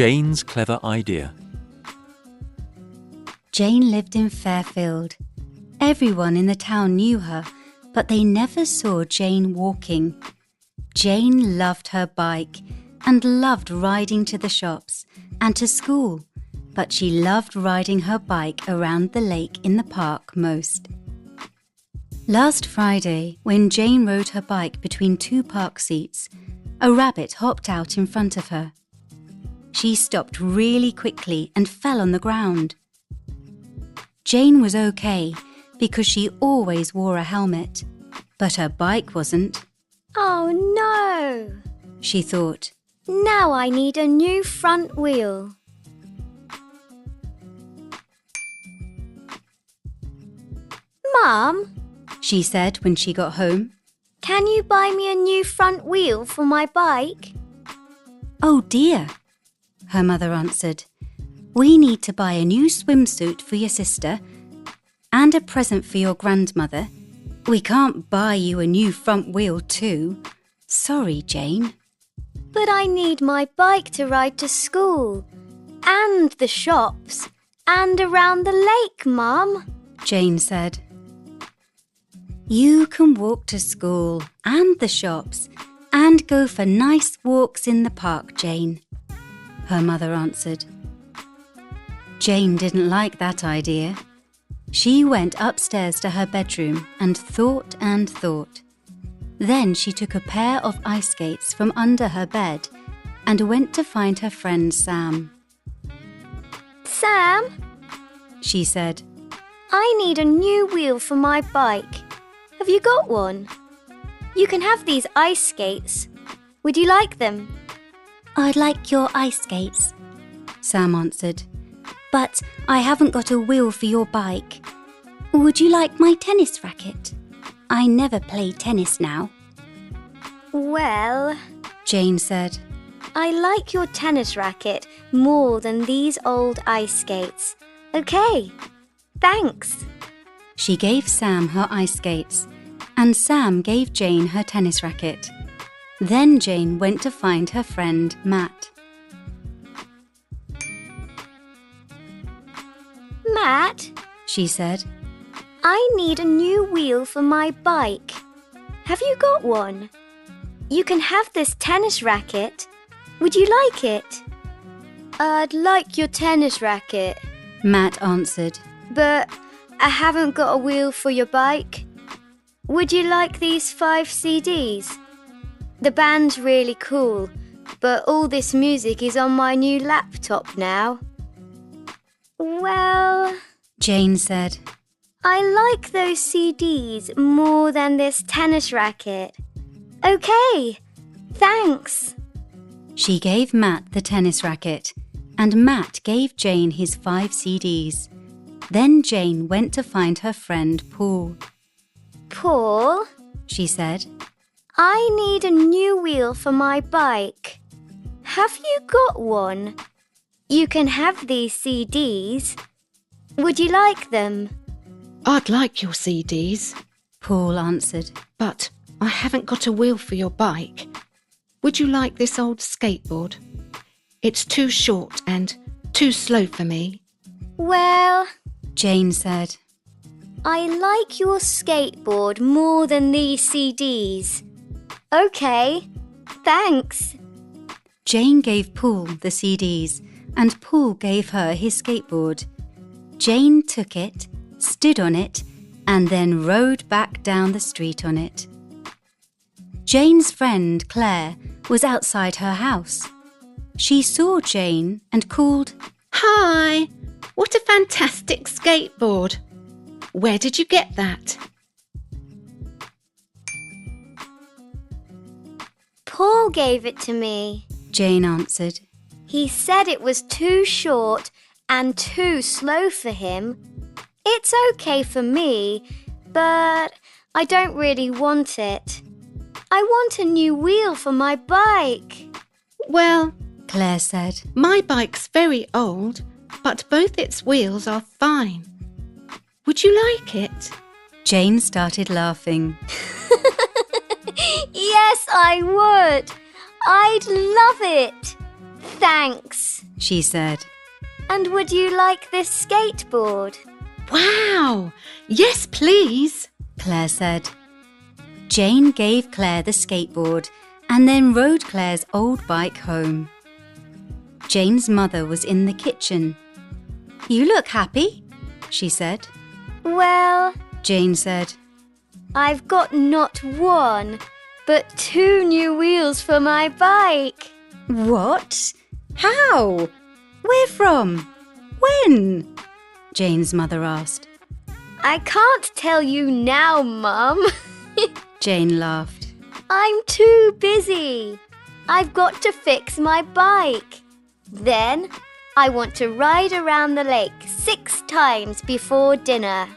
Jane's clever idea. Jane lived in Fairfield. Everyone in the town knew her, but they never saw Jane walking. Jane loved her bike and loved riding to the shops and to school, but she loved riding her bike around the lake in the park most. Last Friday, when Jane rode her bike between two park seats, a rabbit hopped out in front of her. She stopped really quickly and fell on the ground. Jane was okay because she always wore a helmet, but her bike wasn't. Oh no, she thought. Now I need a new front wheel. Mum, she said when she got home. Can you buy me a new front wheel for my bike? Oh dear, her mother answered. We need to buy a new swimsuit for your sister and a present for your grandmother. We can't buy you a new front wheel too. Sorry, Jane. But I need my bike to ride to school and the shops and around the lake, Mum, Jane said. You can walk to school and the shops and go for nice walks in the park, Jane, her mother answered. Jane didn't like that idea. She went upstairs to her bedroom and thought and thought. Then she took a pair of ice skates from under her bed and went to find her friend Sam. Sam, she said, I need a new wheel for my bike. Have you got one? You can have these ice skates. Would you like them? I'd like your ice skates, Sam answered. But I haven't got a wheel for your bike. Would you like my tennis racket? I never play tennis now. Well, Jane said, I like your tennis racket more than these old ice skates. Okay, thanks. She gave Sam her ice skates, and Sam gave Jane her tennis racket. Then Jane went to find her friend Matt. Matt, she said, I need a new wheel for my bike. Have you got one? You can have this tennis racket. Would you like it? I'd like your tennis racket, Matt answered. But I haven't got a wheel for your bike. Would you like these 5 CDs? The band's really cool, but all this music is on my new laptop now. Well, Jane said, I like those CDs more than this tennis racket. Okay, thanks. She gave Matt the tennis racket, and Matt gave Jane his 5 CDs. Then Jane went to find her friend Paul. Paul, she said, I need a new wheel for my bike. Have you got one? You can have these CDs. Would you like them? I'd like your CDs, Paul answered. But I haven't got a wheel for your bike. Would you like this old skateboard? It's too short and too slow for me. Well, Jane said, I like your skateboard more than these CDs. Okay, thanks. Jane gave Paul the CDs, and Paul gave her his skateboard. Jane took it, stood on it, and then rode back down the street on it. Jane's friend Claire was outside her house. She saw Jane and called, Hi! What a fantastic skateboard! Where did you get that? Paul gave it to me, Jane answered. He said it was too short and too slow for him. It's okay for me, but I don't really want it. I want a new wheel for my bike. Well, Claire said, my bike's very old, but both its wheels are fine. Would you like it? Jane started laughing. Yes, I would. I'd love it. Thanks, she said. And would you like this skateboard? Wow! Yes, please, Claire said. Jane gave Claire the skateboard and then rode Claire's old bike home. Jane's mother was in the kitchen. You look happy, she said. Well, Jane said. I've got not one, but 2 new wheels for my bike. What? How? Where from? When? Jane's mother asked. I can't tell you now, Mum. Jane laughed. I'm too busy. I've got to fix my bike. Then I want to ride around the lake 6 times before dinner.